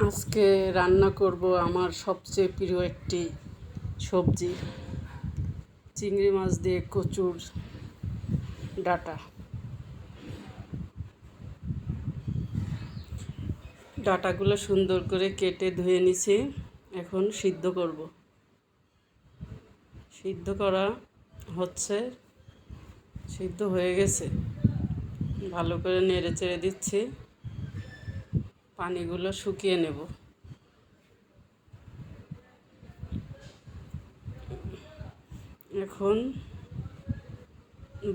আজকে রান্না করব আমার সবচেয়ে প্রিয় একটি সবজি, চিংড়ি মাছ দিয়ে কচুর ডাঁটা। ডাঁটাগুলো সুন্দর করে কেটে ধুয়ে নিছি, এখন সিদ্ধ করব। সিদ্ধ করা হচ্ছে, সিদ্ধ হয়ে গেছে, ভালো করে নেড়ে চেড়ে দিচ্ছি, পানিগুলো শুকিয়ে নেব। এখন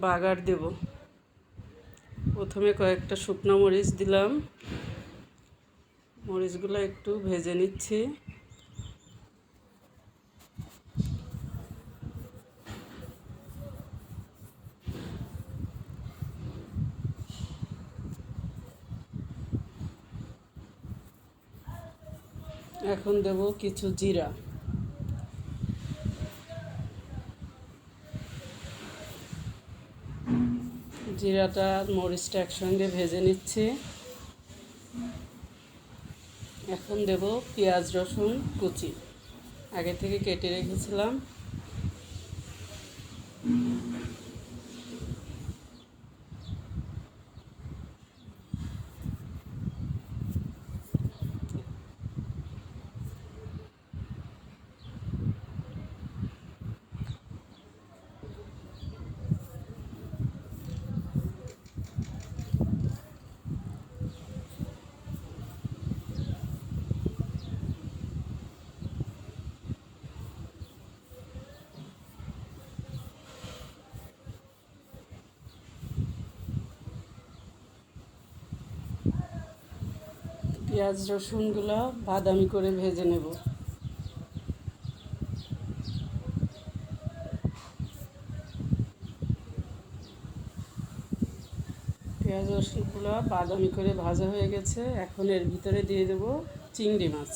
বাগার দেব। প্রথমে কয়েকটা শুকনো মরিচ দিলাম, মরিচগুলো একটু ভেজে নিচ্ছি। এখন দেব কিছু জিরা, জিরাটা মরিচটা একসঙ্গে ভেজে নিচ্ছি। এখন দেব পেঁয়াজ রসুন কুচি, আগে থেকে কেটে রেখেছিলাম। পেঁয়াজ রসুনগুলো বাদামি করে ভেজে নেব। পেঁয়াজ রসুনগুলো বাদামি করে ভাজা হয়ে গেছে, এখন এর ভিতরে দিয়ে দেব চিংড়ি মাছ।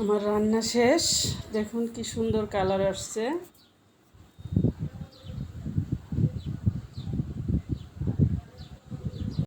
আমার রান্না শেষ, দেখুন কি সুন্দর কালার আসছে।